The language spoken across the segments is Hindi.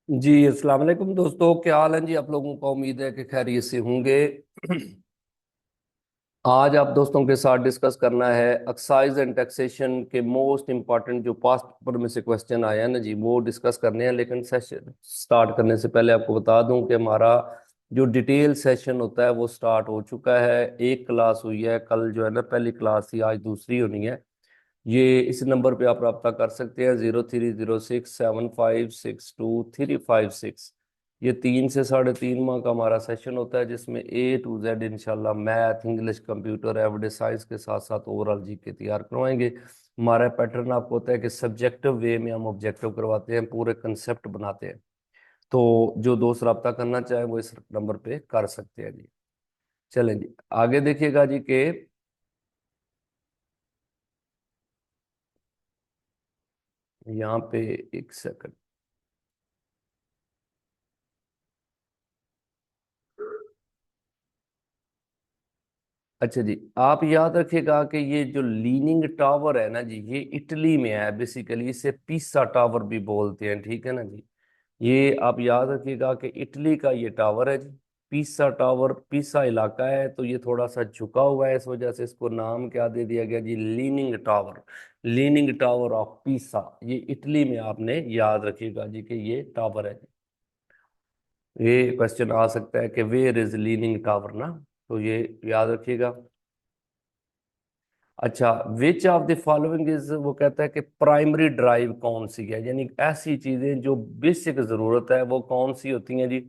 जी अस्सलाम वालेकुम दोस्तों, क्या हाल है जी। आप लोगों का उम्मीद है कि खैरियत से होंगे। आज आप दोस्तों के साथ डिस्कस करना है एक्साइज एंड टैक्सेशन के मोस्ट इंपॉर्टेंट जो पास्ट पेपर में से क्वेश्चन आया है ना जी, वो डिस्कस करने हैं। लेकिन सेशन स्टार्ट करने से पहले आपको बता दूं कि हमारा जो डिटेल सेशन होता है वो स्टार्ट हो चुका है। एक क्लास हुई है, कल जो है ना पहली क्लास थी, आज दूसरी होनी है। ये इस नंबर पे आप रब्ता कर सकते हैं, 03067562 356। ये 3 से 3.5 माह का हमारा सेशन होता है, जिसमें A to Z इंशाल्लाह math, English, computer, average science के साथ साथ ओवरऑल जीके तैयार करवाएंगे। हमारा पैटर्न आपको होता है कि सब्जेक्टिव वे में हम ऑब्जेक्टिव करवाते हैं, पूरे कंसेप्ट बनाते हैं। तो जो दोस्त रब्ता करना चाहे वो इस नंबर पे कर सकते हैं जी। चलें जी, आगे देखिएगा जी कि यहाँ पे एक सेकंड। अच्छा जी, आप याद रखिएगा कि ये जो लीनिंग टावर है ना जी, ये इटली में है। बेसिकली इसे पीसा टावर भी बोलते हैं, ठीक है ना जी। ये आप याद रखिएगा कि इटली का ये टावर है जी। पीसा टावर, पीसा इलाका है, तो ये थोड़ा सा झुका हुआ है, इस वजह से इसको नाम क्या दे दिया गया जी, leaning tower. Leaning tower of Pisa, ये इटली में आपने याद रखिएगा जी कि ये टावर है जी। ये क्वेश्चन आ सकता है कि वेयर इज लीनिंग टावर ना, तो ये याद रखिएगा। अच्छा, which of the following is, वो कहता है कि प्राइमरी ड्राइव कौन सी है, यानी ऐसी चीजें जो बेसिक जरूरत है वो कौन सी होती हैं जी।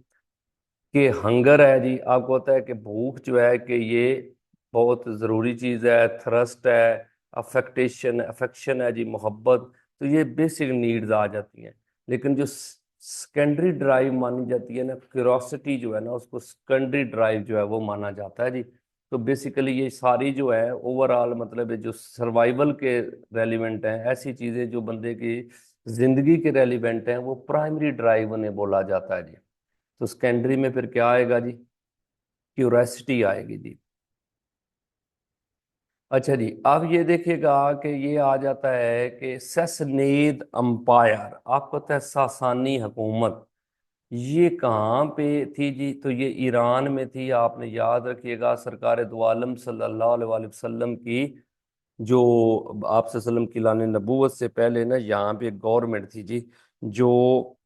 कि हंगर है जी, आपको होता है कि भूख जो है कि ये बहुत ज़रूरी चीज़ है। थ्रस्ट है, अफेक्टेशन, अफेक्शन है जी, मोहब्बत। तो ये बेसिक नीड्स आ जाती हैं। लेकिन जो सेकेंडरी ड्राइव मानी जाती है ना, क्यूरोसिटी जो है ना, उसको सेकेंडरी ड्राइव जो है वो माना जाता है जी। तो बेसिकली ये सारी जो है ओवरऑल मतलब है जो सर्वाइवल के रेलिवेंट हैं, ऐसी चीज़ें जो बंदे की जिंदगी के रेलिवेंट हैं, वो प्राइमरी ड्राइव उन्हें बोला जाता है जी। तो सेकेंडरी में फिर क्या आएगा जी, क्यूरोसिटी आएगी जी। अच्छा जी, अब ये देखिएगा कि ये आ जाता है कि ससनेद अंपायर, आपको पता है सासानी हुकूमत ये कहाँ पे थी जी। तो ये ईरान में थी। आपने याद रखिएगा सरकार दो आलम सल्लल्लाहु अलैहि वसल्लम की जो आप सल्लम की लाने नबूवत से पहले ना यहाँ पे गवर्नमेंट थी जी, जो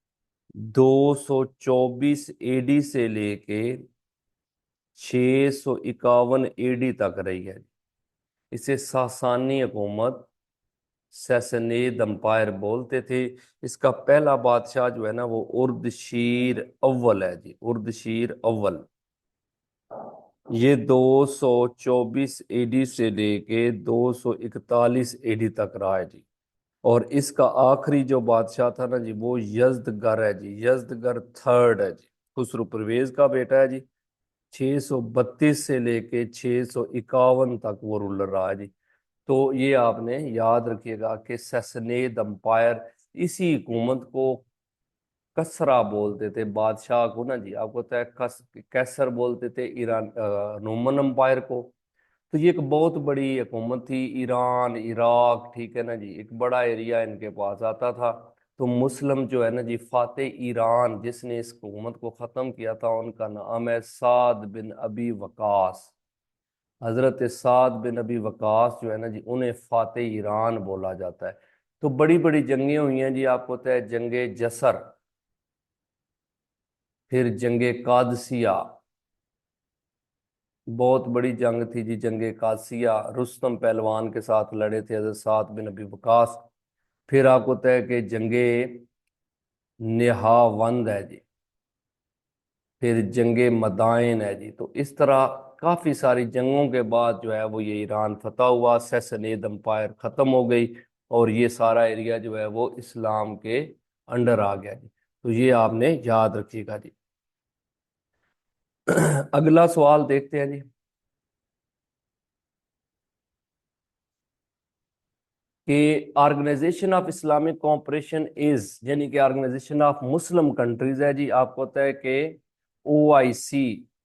224 AD से लेके 651 AD तक रही है। इसे सासानी हुकूमत, सैसनेद अंपायर बोलते थे। इसका पहला बादशाह जो है ना वो उर्दशीर अव्वल है जी, उर्दशीर अव्वल। ये 224 AD से लेके 241 AD तक रहा है जी। और इसका आखिरी जो बादशाह था ना जी, वो यजदगर है जी, यजदगर थर्ड है जी। खुसरो परवेज का बेटा है जी। 632 से लेके 651 तक वो रूलर रहा है जी। तो ये आपने याद रखिएगा कि ससनेद अंपायर, इसी हुकूमत को कसरा बोलते थे, बादशाह को ना जी। आपको पता है कैसर बोलते थे ईरान, रोमन अंपायर को। तो ये एक बहुत बड़ी हुकूमत थी, ईरान, इराक, ठीक है ना जी, एक बड़ा एरिया इनके पास आता था। तो मुस्लिम जो है ना जी, फातेह ईरान जिसने इस हुकूमत को ख़त्म किया था, उनका नाम है साद बिन अबी वकास। हजरत साद बिन अबी वकास जो है ना जी, उन्हें फातेह ईरान बोला जाता है। तो बड़ी बड़ी जंगें हुई हैं जी। आपको पता है जंगे जसर, फिर जंगे कादसिया, बहुत बड़ी जंग थी जी जंगे कादसिया। रुस्तम पहलवान के साथ लड़े थे हजरत साद बिन अबी वकास। फिर आपको पता है कि जंगे निहावंद है जी, फिर जंगे मदाइन है जी। तो इस तरह काफी सारी जंगों के बाद जो है वो ये ईरान फतह हुआ, सैसनेद एम्पायर खत्म हो गई, और ये सारा एरिया जो है वो इस्लाम के अंडर आ गया जी। तो ये आपने याद रखिएगा जी। अगला सवाल देखते हैं जी कि organisation of Islamic cooperation is, यानी कि ऑर्गेनाइजेशन ऑफ मुस्लिम कंट्रीज है जी। आपको पता है कि OIC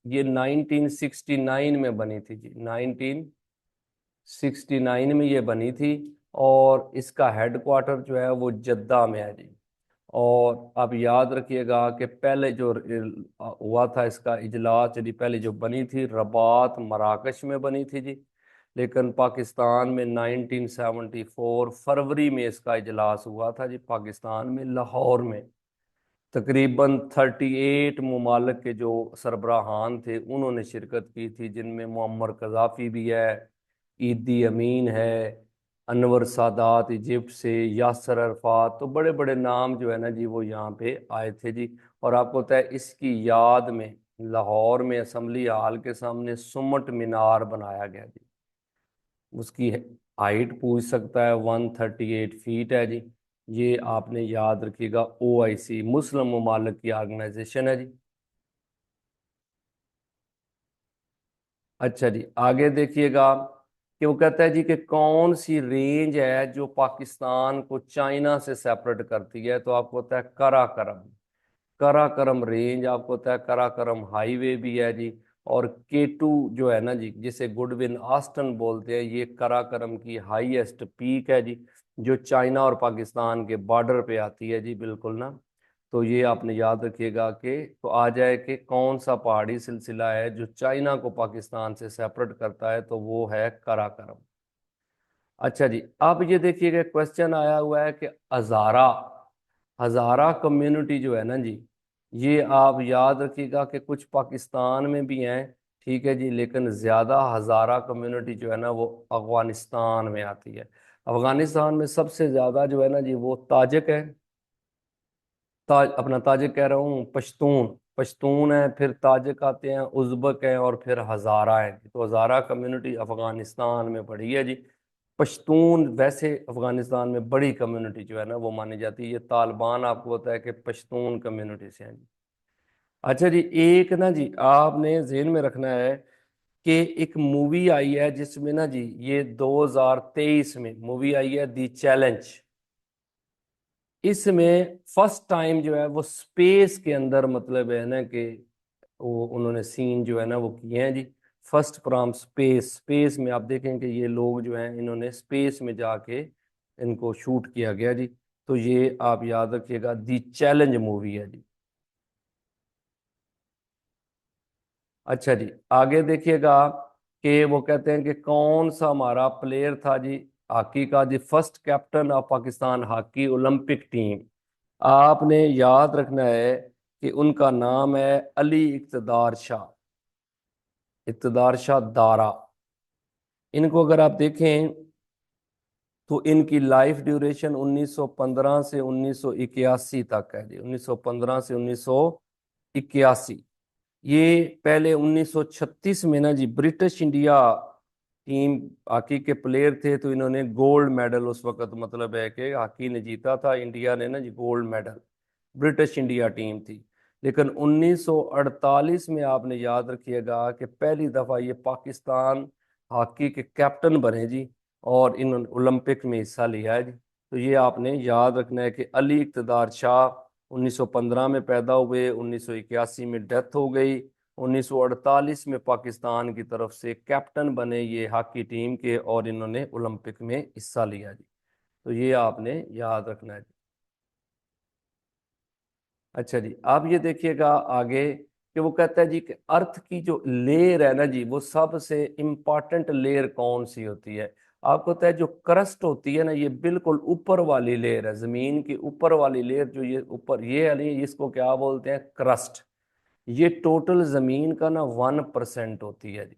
ये 1969 में बनी थी जी, 1969 में ये बनी थी। और इसका हेडक्वार्टर जो है वो जद्दा में है जी। और आप याद रखिएगा कि पहले जो हुआ था इसका इजलास, यदि पहले जो बनी थी रबात मराकश में बनी थी जी, लेकिन पाकिस्तान में 1974 फरवरी में इसका इजलास हुआ था जी, पाकिस्तान में लाहौर में। तकरीबन 38 ममालिक के जो सरबराहान थे उन्होंने शिरकत की थी, जिनमें मुअम्मर कज़ाफ़ी भी है, ईदी अमीन है, अनवर सादात इजिप्ट से, यासर अरफात, तो बड़े बड़े नाम जो है ना जी वो यहाँ पे आए थे जी। और आपको पता है इसकी याद में लाहौर में असम्बली हाल के सामने सुमट मीनार बनाया गया जी। उसकी हाइट पूछ सकता है, 138 है जी। ये आपने याद रखिएगा, OIC मुस्लिम ममालिक की ऑर्गेनाइजेशन है जी। अच्छा जी, आगे देखिएगा कि वो कहता है जी कि कौन सी रेंज है जो पाकिस्तान को चाइना से सेपरेट करती है, तो आपको पता है कराकरम। कराकरम रेंज आपको पता है, कराकरम हाईवे भी है जी। और K2 जो है ना जी, जिसे गुडविन आस्टन बोलते हैं, ये कराकरम की हाईएस्ट पीक है जी, जो चाइना और पाकिस्तान के बॉर्डर पे आती है जी, बिल्कुल ना। तो ये आपने याद रखिएगा कि तो आ जाए कि कौन सा पहाड़ी सिलसिला है जो चाइना को पाकिस्तान से सेपरेट करता है, तो वो है कराकरम। अच्छा जी, अब ये देखिएगा क्वेश्चन आया हुआ है कि हजारा, हजारा कम्युनिटी जो है ना जी, ये आप याद रखिएगा कि कुछ पाकिस्तान में भी हैं, ठीक है जी, लेकिन ज़्यादा हजारा कम्युनिटी जो है ना वो अफगानिस्तान में आती है। अफगानिस्तान में सबसे ज़्यादा जो है ना जी वो ताजिक है, अपना ताजिक कह रहा हूँ, पश्तून, पश्तून है, फिर ताजिक आते हैं, उज़्बक है, और फिर हज़ारा है। तो हज़ारा कम्युनिटी अफगानिस्तान में पड़ी है जी। पश्तून वैसे अफगानिस्तान में बड़ी कम्युनिटी जो है ना वो मानी जाती है। ये तालिबान आपको पता है कि पश्तून कम्युनिटी से हैं जी। अच्छा जी, एक ना जी आपने जेहन में रखना है कि एक मूवी आई है जिसमें ना जी, ये 2023 में मूवी आई है दी चैलेंज। इसमें फर्स्ट टाइम जो है वो स्पेस के अंदर, मतलब है ना कि वो उन्होंने सीन जो है ना वो किए हैं जी। फर्स्ट फ्रॉम स्पेस, स्पेस में आप देखें कि ये लोग जो हैं इन्होंने स्पेस में जाके इनको शूट किया गया जी। तो ये आप याद रखिएगा, दी चैलेंज मूवी है जी। अच्छा जी, आगे देखिएगा कि वो कहते हैं कि कौन सा हमारा प्लेयर था जी हॉकी का, जी first captain of Pakistan hockey Olympic team. आपने याद रखना है कि उनका नाम है अली इक़्तिदार शाह, इक़्तिदार शाह दारा। इनको अगर आप देखें तो इनकी लाइफ ड्यूरेशन 1915 से 1981 तक है जी, 1915 से 1981। ये पहले 1936 में ना जी ब्रिटिश इंडिया टीम हॉकी के प्लेयर थे, तो इन्होंने गोल्ड मेडल उस वक्त, मतलब है कि हॉकी ने जीता था, इंडिया ने ना जी gold medal, British India team थी। लेकिन 1948 में आपने याद रखिएगा कि पहली दफ़ा ये पाकिस्तान हॉकी के कैप्टन बने जी, और इन्होंने ओलंपिक में हिस्सा लिया है जी। तो ये आपने याद रखना है कि अली इक़्तिदार शाह 1915 में पैदा हुए, 1981 में डेथ हो गई, 1948 में पाकिस्तान की तरफ से कैप्टन बने ये हॉकी टीम के, और इन्होंने ओलंपिक में हिस्सा लिया जी। तो ये आपने याद रखना है। अच्छा जी, आप ये देखिएगा आगे कि वो कहता है जी कि अर्थ की जो लेयर है ना जी, वो सबसे इम्पॉर्टेंट लेयर कौन सी होती है। आपको पता है जो क्रस्ट होती है ना, ये बिल्कुल ऊपर वाली लेयर है, जमीन की ऊपर वाली लेयर, जो ये ऊपर ये वाली, इसको क्या बोलते हैं, क्रस्ट। ये टोटल जमीन का ना 1% होती है जी,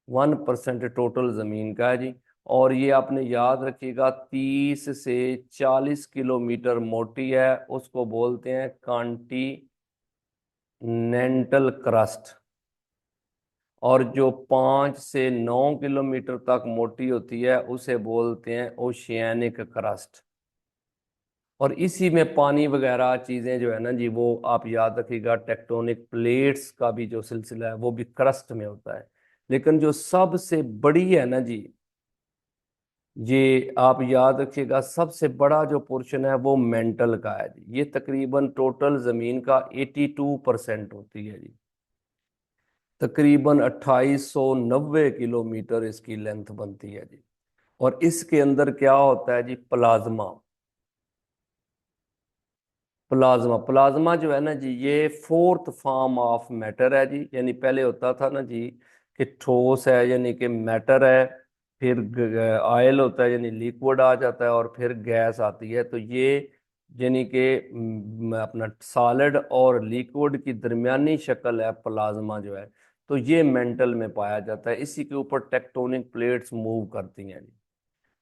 1% टोटल जमीन का है जी। और ये आपने याद रखिएगा 30 से 40 किलोमीटर मोटी है, उसको बोलते हैं कॉन्टिनेंटल क्रस्ट। और जो 5 से 9 किलोमीटर तक मोटी होती है उसे बोलते हैं ओशियानिक क्रस्ट। और इसी में पानी वगैरह चीज़ें जो है ना जी, वो आप याद रखिएगा, टेक्टोनिक प्लेट्स का भी जो सिलसिला है वो भी क्रस्ट में होता है। लेकिन जो सबसे बड़ी है ना जी, ये आप याद रखिएगा, सबसे बड़ा जो पोर्शन है वो मेंटल का है जी। ये तकरीबन टोटल ज़मीन का 82% होती है जी। तकरीबन 2890 किलोमीटर इसकी लेंथ बनती है जी। और इसके अंदर क्या होता है जी, प्लाज्मा। प्लाज्मा, प्लाज्मा जो है ना जी, ये फोर्थ फॉर्म ऑफ मैटर है जी। यानी पहले होता था ना जी कि ठोस है यानी कि मैटर है, फिर ऑयल होता है यानी लिक्विड आ जाता है, और फिर गैस आती है। तो ये यानी कि अपना सॉलिड और लिक्विड की दरमियानी शक्ल है प्लाज्मा जो है। तो ये मेंटल में पाया जाता है, इसी के ऊपर टेक्टोनिक प्लेट्स मूव करती हैं जी।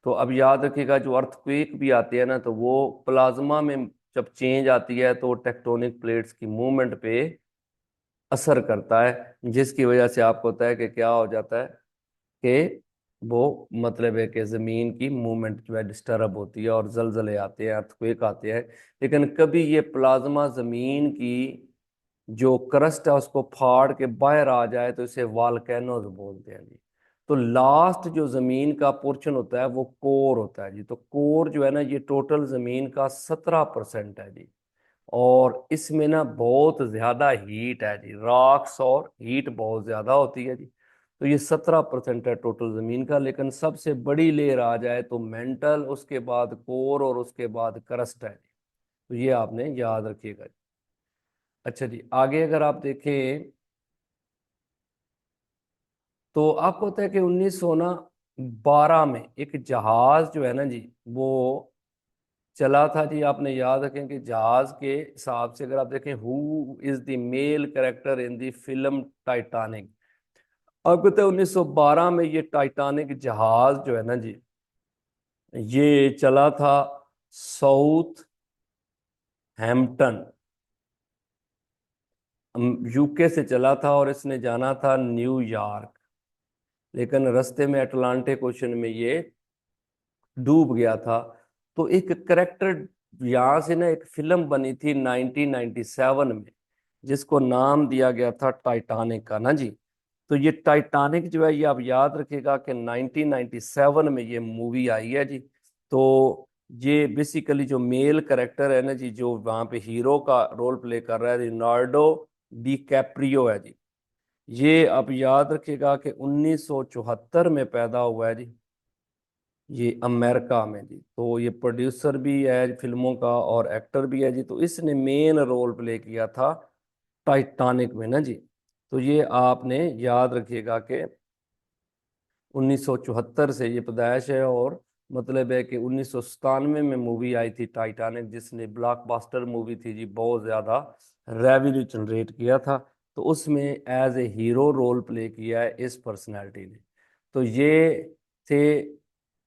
तो अब याद रखिएगा, जो अर्थक्वेक भी आते हैं ना, तो वो प्लाज्मा में जब चेंज आती है तो टेक्टोनिक प्लेट्स की मूवमेंट पे असर करता है, जिसकी वजह से आपको होता है कि क्या हो जाता है कि वो मतलब है कि ज़मीन की मूवमेंट जो है डिस्टर्ब होती है और जलजले आते हैं, अर्थक्वेक आते हैं। लेकिन कभी ये प्लाज्मा ज़मीन की जो क्रस्ट है उसको फाड़ के बाहर आ जाए तो इसे वॉल्केनोज बोलते हैं जी। तो लास्ट जो जमीन का पोर्शन होता है वो कोर होता है जी। तो कोर जो है ना, ये टोटल जमीन का 17% है जी। और इसमें ना बहुत ज्यादा हीट है जी, रॉक्स और हीट बहुत ज्यादा होती है जी। तो ये 17% है टोटल जमीन का। लेकिन सबसे बड़ी लेयर आ जाए तो मेंटल, उसके बाद कोर और उसके बाद क्रस्ट है जी। तो ये आपने याद रखिएगा जी। अच्छा जी, आगे अगर आप देखें तो आपको होता है कि 1912 में एक जहाज जो है ना जी, वो चला था जी। आपने याद रखें कि जहाज के हिसाब से अगर आप देखें, who is the male character in the film Titanic. आपको पता है 1912 में ये टाइटैनिक जहाज जो है ना जी, ये चला था साउथ हैम्पटन, यूके से चला था, और इसने जाना था न्यूयॉर्क। लेकिन रास्ते में अटलांटिक ओशन में ये डूब गया था। तो एक करेक्टर यहाँ से ना, एक फिल्म बनी थी 1997 में, जिसको नाम दिया गया था टाइटैनिक का ना जी। तो ये टाइटैनिक जो है, ये आप याद रखिएगा कि 1997 में ये मूवी आई है जी। तो ये बेसिकली जो मेल करेक्टर है ना जी, जो वहाँ पे हीरो का रोल प्ले कर रहा है, लियोनार्डो डी कैप्रियो है जी। ये आप याद रखिएगा कि 1974 में पैदा हुआ है जी, ये अमेरिका में जी। तो ये प्रोड्यूसर भी है फिल्मों का और एक्टर भी है जी। तो इसने मेन रोल प्ले किया था टाइटैनिक में ना जी। तो ये आपने याद रखिएगा कि 1974 से ये पैदाइश है। और मतलब है कि 1997 में मूवी आई थी टाइटैनिक, जिसने ब्लॉकबस्टर मूवी थी जी, बहुत ज़्यादा रेवेन्यू जनरेट किया था। तो उसमें as a hero role play किया है इस पर्सनैलिटी ने। तो ये थे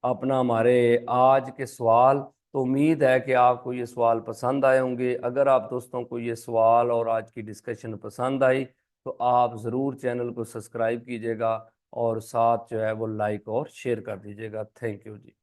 अपना हमारे आज के सवाल। तो उम्मीद है कि आपको ये सवाल पसंद आए होंगे। अगर आप दोस्तों को ये सवाल और आज की डिस्कशन पसंद आई तो आप ज़रूर चैनल को सब्सक्राइब कीजिएगा, और साथ जो है वो लाइक और शेयर कर दीजिएगा। Thank you ji.